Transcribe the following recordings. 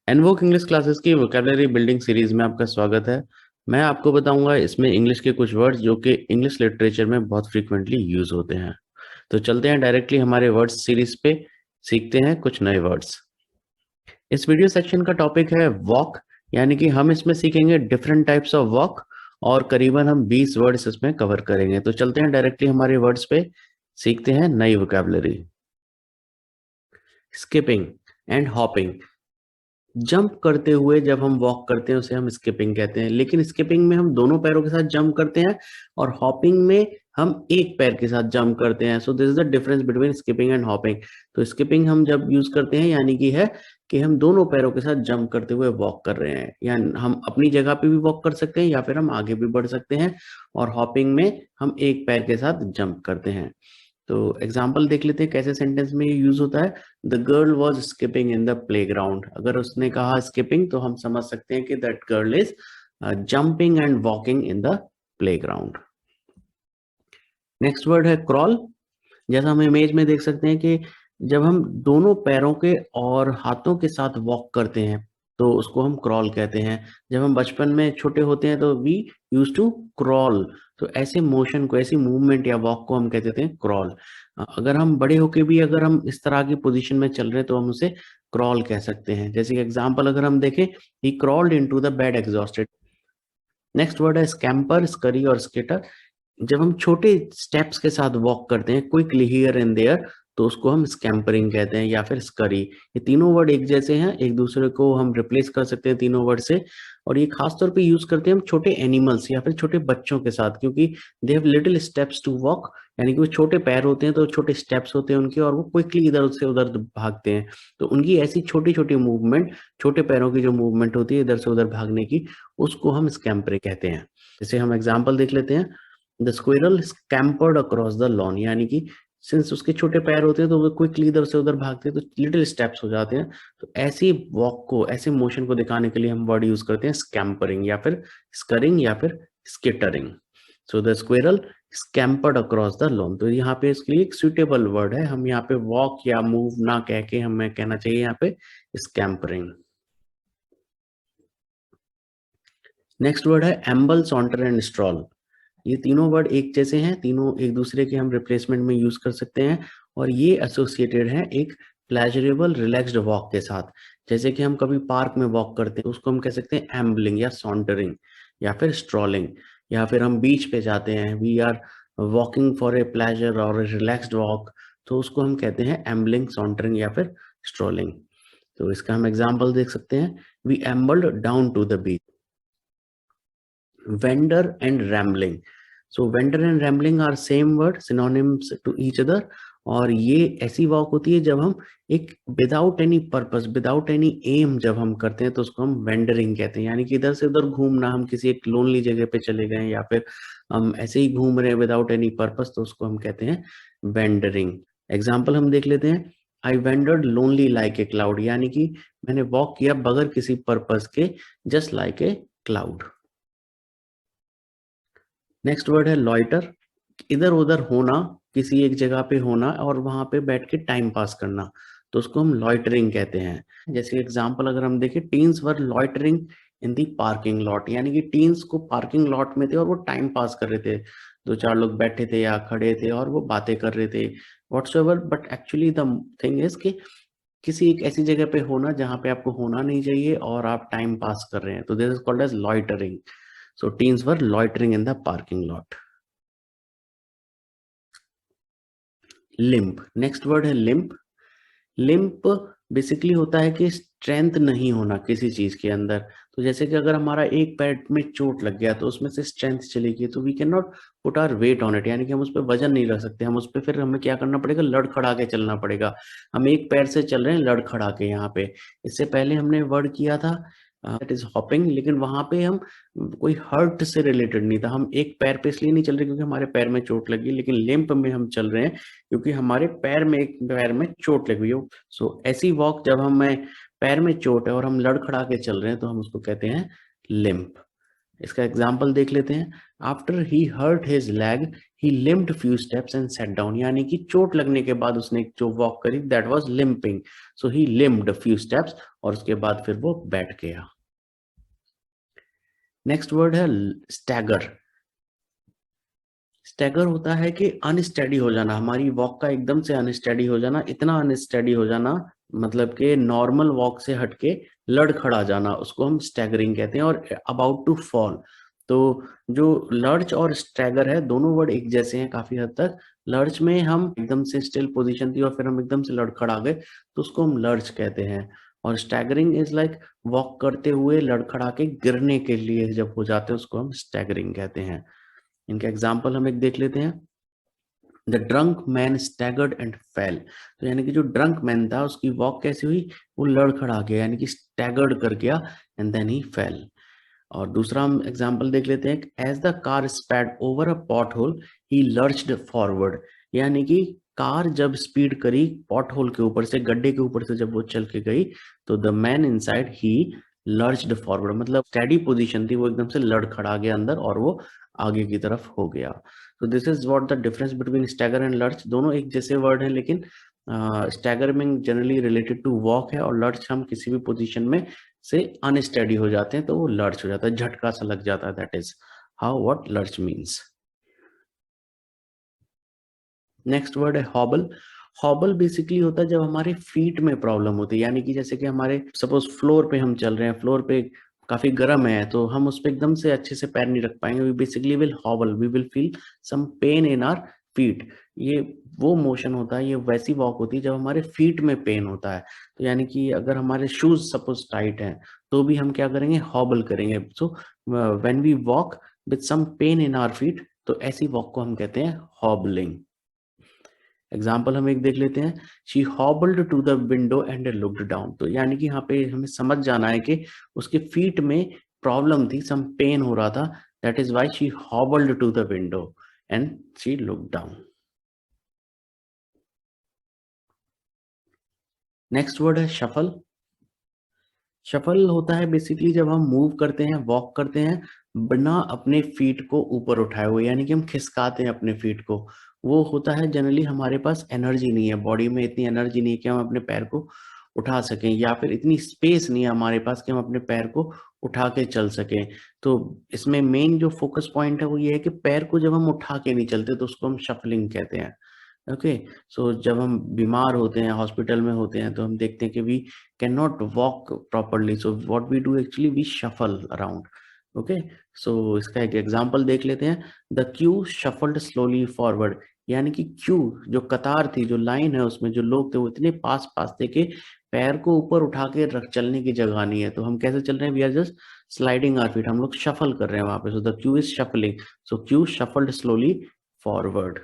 एनवोक English classes की vocabulary building series में आपका स्वागत है। मैं आपको बताऊंगा इसमें इंग्लिश के कुछ वर्ड्स जो कि इंग्लिश लिटरेचर में बहुत फ्रीक्वेंटली यूज होते हैं। तो चलते हैं डायरेक्टली हमारे वर्ड्स सीरीज पे, सीखते हैं कुछ नए वर्ड्स। इस वीडियो सेक्शन का टॉपिक है वॉक, यानी कि हम इसमें सीखेंगे डिफरेंट टाइप्स ऑफ वॉक और करीबन हम 20 वर्ड्स इसमें कवर करेंगे। तो चलते हैं डायरेक्टली हमारे वर्ड्स पे, सीखते हैं नई vocabulary. Skipping and hopping. Jump करते हुए जब हम वॉक करते हैं उसे हम स्किपिंग कहते हैं, लेकिन स्किपिंग में हम दोनों पैरों के साथ जंप करते हैं और हॉपिंग में हम एक पैर के साथ जंप करते हैं। So this is the difference between skipping and hopping. तो स्किपिंग हम जब यूज करते हैं यानी कि है कि हम दोनों पैरों के साथ जंप करते हुए वॉक कर रहे हैं, या हम अपनी जगह पे भी वॉक कर सकते हैं या फिर हम आगे भी बढ़ सकते हैं। और हॉपिंग में हम एक पैर के साथ जंप करते हैं। तो एग्जाम्पल देख लेते हैं कैसे सेंटेंस में ये यूज होता है। The girl was skipping in the play ground. अगर उसने कहा स्किपिंग तो हम समझ सकते हैं कि that girl is jumping and walking in the play ground. Next word है क्रॉल। जैसा हम इमेज में देख सकते हैं कि जब हम दोनों पैरों के और हाथों के साथ वॉक करते हैं तो उसको हम क्रॉल कहते हैं। जब हम बचपन में छोटे होते हैं तो वी यूज टू क्रॉल। तो ऐसे मोशन को, ऐसी मूवमेंट या वॉक को हम कहते थे क्रॉल। अगर हम बड़े होके भी अगर हम इस तरह की पोजीशन में चल रहे हैं तो हम उसे क्रॉल कह सकते हैं। जैसे एग्जाम्पल अगर हम देखें, he crawled into the bed exhausted. Next word है स्कैम्पर, स्करी और स्केटर। जब हम छोटे स्टेप्स के साथ वॉक करते हैं क्विकली हियर एंड देयर तो उसको हम स्कैम्परिंग कहते हैं या फिर स्करी। ये तीनों वर्ड एक जैसे हैं, एक दूसरे को हम रिप्लेस कर सकते हैं तीनों वर्ड से। और ये खास तौर पे यूज करते हैं हम छोटे एनिमल्स या फिर छोटे बच्चों के साथ, क्योंकि they have little steps to walk. यानी कि वो छोटे पैर होते हैं तो छोटे स्टेप्स होते हैं उनके और वो क्विकली इधर से उधर भागते हैं। तो उनकी ऐसी छोटी छोटी मूवमेंट, छोटे पैरों की जो मूवमेंट होती है इधर से उधर भागने की, उसको हम स्कैम्परिंग कहते हैं। जैसे हम एग्जाम्पल देख लेते हैं। The squirrel scampered across the lawn, यानी कि सिंस उसके छोटे पैर होते हैं तो वो क्विकली इधर से उधर भागते हैं तो लिटिल स्टेप्स हो जाते हैं। तो ऐसी वॉक को, ऐसे मोशन को दिखाने के लिए हम वर्ड यूज करते हैं स्कैम्परिंग या फिर स्करिंग या फिर skittering. So the squirrel scampered across the lawn. तो यहाँ पे इसके लिए एक सुटेबल वर्ड है, हम यहाँ पे वॉक या मूव ना कह के हमें कहना चाहिए यहाँ पे स्कैम्परिंग। नेक्स्ट वर्ड है एम्बल, सॉन्टर एंड स्ट्रॉल। ये तीनों वर्ड एक जैसे हैं, तीनों एक दूसरे के हम रिप्लेसमेंट में यूज कर सकते हैं और ये एसोसिएटेड है एक प्लेजरेबल रिलैक्स्ड वॉक के साथ। जैसे कि हम कभी पार्क में वॉक करते हैं तो उसको हम कह सकते हैं एम्बलिंग या सॉन्टरिंग या फिर स्ट्रॉलिंग। या फिर हम बीच पे जाते हैं, we are walking for a pleasure और रिलैक्स्ड वॉक, तो उसको हम कहते हैं एम्बलिंग, सॉन्टरिंग या फिर स्ट्रॉलिंग। तो इसका हम एग्जाम्पल देख सकते हैं। We ambled down to the beach. vendor and rambling. So vendor and rambling are same word, synonyms to each other। और ये ऐसी वॉक होती है जब हम एक without any purpose, without any aim जब हम करते हैं तो उसको हम वेंडरिंग कहते हैं। यानी कि इधर से उधर घूमना, हम किसी एक लोनली जगह पे चले गए या फिर हम ऐसे ही घूम रहे हैं विदाउट एनी पर्पस, तो उसको हम कहते हैं वेंडरिंग। एग्जाम्पल हम देख लेते हैं। I wandered lonely like a cloud, यानी कि मैंने वॉक किया बगैर किसी पर्पस के, just like a cloud. Next word है लॉइटर। इधर उधर होना, किसी एक जगह पे होना और वहां पे बैठ के टाइम पास करना, तो उसको हम लॉइटरिंग कहते हैं। जैसे एग्जांपल अगर हम देखें, teens were loitering in the parking lot, यानी कि टीन्स को पार्किंग लॉट में थे और वो टाइम पास कर रहे थे। दो चार लोग बैठे थे या खड़े थे और वो बातें कर रहे थे whatsoever, but actually the thing is कि किसी एक ऐसी जगह पे होना जहां पे आपको होना नहीं चाहिए और आप टाइम पास कर रहे हैं, तो this is called as loitering. So teens were loitering in the parking lot. Limp. Next word है लिम्प। लिम्प बेसिकली होता है कि स्ट्रेंथ नहीं होना किसी चीज के अंदर। तो जैसे कि अगर हमारा एक पैर में चोट लग गया तो उसमें से स्ट्रेंथ चली गई, तो we can not put our weight on it, यानी कि हम उस पर वजन नहीं रख सकते। हम उस पर फिर हमें क्या करना पड़ेगा, लड़खड़ा के चलना पड़ेगा। हम एक पैर से चल रहे हैं लड़खड़ा के यहाँ पे। इससे पहले हमने वर्ड किया था दैट इज हॉपिंग, लेकिन वहां पे हम कोई हर्ट से रिलेटेड नहीं था। हम एक पैर पे इसलिए नहीं चल रहे क्योंकि हमारे पैर में चोट लगी, लेकिन लिम्प में हम चल रहे हैं क्योंकि हमारे पैर में, एक पैर में चोट लगी हुई हो। सो ऐसी वॉक जब हमें पैर में चोट है और हम लड़खड़ा के चल रहे हैं तो हम उसको कहते हैं लिम्प। इसका एग्जाम्पल देख लेते हैं। After he hurt his leg he limped few steps and sat down, यानी कि चोट लगने के बाद उसने जो वॉक करी that was limping, so he limped few steps और उसके बाद फिर वो बैठ गया। नेक्स्ट वर्ड है स्टैगर। स्टैगर होता है कि अनस्टेडी हो जाना, हमारी वॉक का एकदम से अनस्टेडी हो जाना, इतना अनस्टेडी हो जाना मतलब कि नॉर्मल वॉक से हटके लड़खड़ा जाना, उसको हम स्टैगरिंग कहते हैं। और अबाउट टू फॉल, तो जो लर्च और स्टैगर है दोनों वर्ड एक जैसे हैं काफी हद तक। लर्च में हम एकदम से स्टिल पोजीशन थी और फिर हम एकदम से लड़खड़ा गए तो उसको हम लर्च कहते हैं। और स्टैगरिंग इज लाइक वॉक करते हुए लड़खड़ा के गिरने के लिए जब हो जाते हैं उसको हम स्टैगरिंग कहते हैं। इनके एग्जाम्पल हम एक देख लेते हैं। The drunk man staggered and fail, तो यानी कि जो ड्रंक मैन था उसकी वॉक कैसी हुई, वो लड़खड़ा गया यानी कि स्टैगर्ड कर गया एंड देन ही फेल। और दूसरा हम एग्जाम्पल देख लेते हैं। As the car sped over a pothole he lurched forward, यानी कि कार जब स्पीड करी पॉट होल के ऊपर से, गड्ढे के ऊपर से जब वो चल के गई तो the man inside he lurched forward, मतलब स्टेडी पोजीशन थी वो एकदम से लड़खड़ा गया अंदर और वो आगे की तरफ हो गया। तो this is what the difference between stagger and lurch. दोनों एक जैसे वर्ड हैं लेकिन स्टैगर में जनरली रिलेटेड टू वॉक है और लर्च हम किसी भी पोजीशन में से अनस्टेडी हो जाते हैं तो वो लर्च हो जाता है, झटका सा लग जाता है। That is how what lurch means. Next word है हॉबल। हॉबल बेसिकली होता है जब हमारे फीट में प्रॉब्लम होती है, यानी कि जैसे कि हमारे सपोज फ्लोर पे हम चल रहे हैं, फ्लोर पे काफी गर्म है तो हम उस पे एकदम से अच्छे से पैर नहीं रख पाएंगे, we basically will hobble, we will feel some pain in our feet. ये वो मोशन होता है, ये वैसी वॉक होती है जब हमारे फीट में पेन होता है। तो यानी कि अगर हमारे शूज सपोज टाइट हैं तो भी हम क्या करेंगे, हॉबल करेंगे। So when we walk with some pain in our feet, तो ऐसी वॉक को हम कहते हैं हॉबलिंग। एग्जाम्पल हम एक देख लेते हैं। She hobbled to the window and looked down, तो यानी कि यहाँ पे हमें समझ जाना है कि उसके फीट में प्रॉब्लम थी, सम पेन हो रहा था, that is why she hobbled to the window and she looked down. Next word है शफल। शफल होता है बेसिकली जब हम मूव करते हैं, वॉक करते हैं बिना अपने फीट को ऊपर उठाए हुए, यानी कि हम खिसकाते हैं अपने फीट को। वो होता है जनरली हमारे पास एनर्जी नहीं है, बॉडी में इतनी एनर्जी नहीं है कि हम अपने पैर को उठा सकें, या फिर इतनी स्पेस नहीं है हमारे पास कि हम अपने पैर को उठा के चल सकें। तो इसमें मेन जो फोकस पॉइंट है वो ये है कि पैर को जब हम उठा के नहीं चलते तो उसको हम शफलिंग कहते हैं। ओके, सो जब हम बीमार होते हैं, हॉस्पिटल में होते हैं, तो हम देखते हैं कि we can not walk properly, so what we do actually we shuffle around. Okay, so इसका एक एग्जांपल देख लेते हैं। The queue shuffled slowly forward, यानी कि क्यू जो कतार थी, जो लाइन है उसमें जो लोग थे वो इतने पास पास थे कि पैर को ऊपर उठा के रख चलने की जगह नहीं है, तो हम कैसे चल रहे हैं, we are just sliding our feet, हम लोग शफल कर रहे हैं वहां पे। So the queue is shuffling, so queue shuffled slowly forward.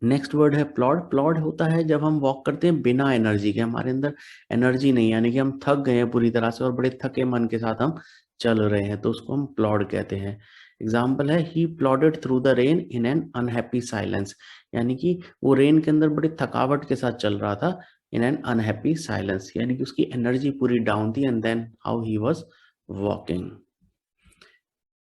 Next word है प्लॉड। प्लॉड होता है जब हम वॉक करते हैं बिना एनर्जी के, हमारे अंदर एनर्जी नहीं, यानी कि हम थक गए हैं पूरी तरह से और बड़े थके मन के साथ हम चल रहे हैं, तो उसको हम प्लॉड कहते हैं। एग्जाम्पल है he plodded through the rain in an unhappy silence, यानी कि वो रेन के अंदर बड़ी थकावट के साथ चल रहा था इन एन अनहैप्पी साइलेंस, यानी कि उसकी एनर्जी पूरी डाउन थी and then how he was walking.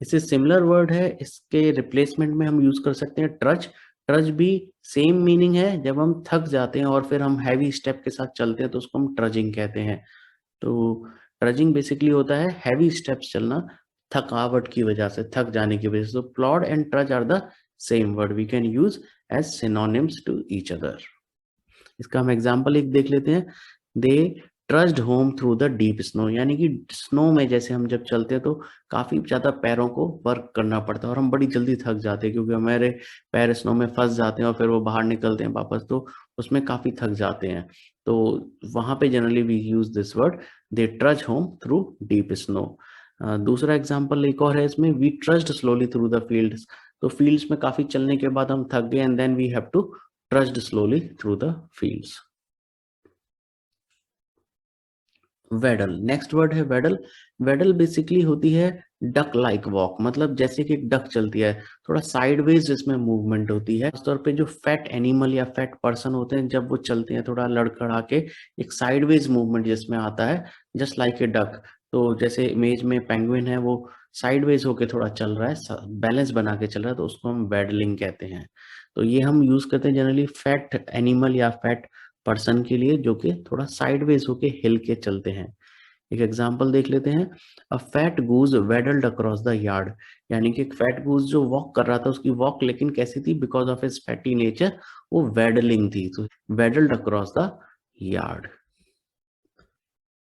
इससे सिमिलर वर्ड है, इसके रिप्लेसमेंट में हम यूज कर सकते हैं ट्रज। ट्रज भी सेम मीनिंग है, जब हम थक जाते हैं और फिर हम हैवी स्टेप के साथ चलते हैं तो उसको हम ट्रजिंग कहते हैं। तो ट्रजिंग बेसिकली होता है हैवी स्टेप्स चलना, थकावट की वजह से, थक जाने की वजह से। तो plod and trudge are the same word, we can use as synonyms to each other. इसका हम एग्जाम्पल एक देख लेते हैं। They trudged home through the deep snow, यानी कि स्नो में जैसे हम जब चलते हैं तो काफी ज्यादा पैरों को वर्क करना पड़ता है और हम बड़ी जल्दी थक जाते हैं क्योंकि हमारे पैर स्नो में फंस जाते हैं और फिर वो बाहर निकलते हैं वापस, तो उसमें काफी थक जाते हैं। तो वहां पे generally we use this word, they trudge home through deep snow. दूसरा एग्जाम्पल एक और है इसमें, we trudged slowly through the fields, तो फील्ड्स में काफी चलने के बाद हम थक गए and then we have to trudged slowly through the fields. Waddle, next word है वेडल। वेडल बेसिकली होती है डक लाइक वॉक, मतलब जैसे कि एक डक चलती है, थोड़ा साइडवेज जिसमें मूवमेंट होती है। खासतौर पे जो फैट एनिमल या फैट पर्सन होते हैं जब वो चलते हैं थोड़ा लड़खड़ा के, एक साइडवेज मूवमेंट जिसमें आता है, जस्ट लाइक ए डक। तो जैसे इमेज में पेंगुइन है, वो साइडवेज होके थोड़ा चल रहा है, बैलेंस बना के चल रहा है, तो उसको हम वेडलिंग कहते हैं। तो ये हम यूज करते हैं जनरली फैट एनिमल या फैट पर्सन के लिए, जो कि थोड़ा साइडवेज होके हिल के चलते हैं। एक एग्जांपल देख लेते हैं। A fat goose waddled across the yard. यानी कि एक फैट गूज जो वॉक कर रहा था, उसकी वॉक लेकिन कैसी थी, because of his fatty nature, वो वेडलिंग थी, तो waddled across the yard.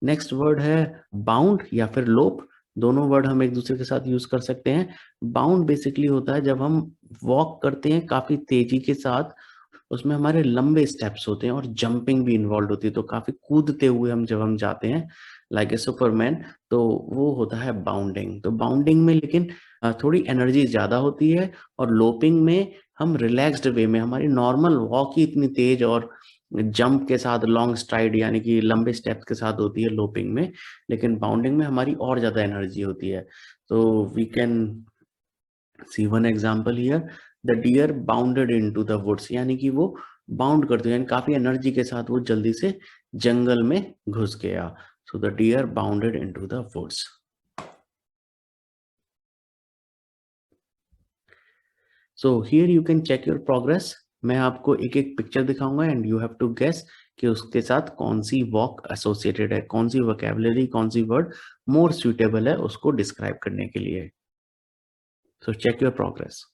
Next word है बाउंड या फिर लोप। दोनों वर्ड हम एक दूसरे के साथ यूज कर सकते हैं। बाउंड बेसिकली होता है जब हम वॉक करते हैं काफी तेजी के साथ, उसमें हमारे लंबे स्टेप्स होते हैं और जंपिंग भी इन्वॉल्व होती है, तो काफी कूदते हुए हम जब हम जाते हैं लाइक ए सुपरमैन, तो वो होता है बाउंडिंग। तो बाउंडिंग में लेकिन थोड़ी एनर्जी ज्यादा होती है, और लोपिंग में हम रिलैक्स्ड वे में, हमारी नॉर्मल वॉक ही इतनी तेज और जंप के साथ लॉन्ग स्ट्राइड यानी कि लंबे स्टेप्स के साथ होती है लोपिंग में, लेकिन बाउंडिंग में हमारी और ज्यादा एनर्जी होती है। तो we can see one example here, the deer bounded into the woods. यानी कि वो बाउंड करते हैं, यानी काफी एनर्जी के साथ वो जल्दी से जंगल में घुस गया। So the deer bounded into the woods. So here you can check your progress. मैं आपको एक एक पिक्चर दिखाऊंगा and you have to guess कि उसके साथ कौन सी वॉक एसोसिएटेड है, कौन सी वोकेबलरी, कौन सी वर्ड मोर सुटेबल है उसको डिस्क्राइब करने के लिए। So check your progress.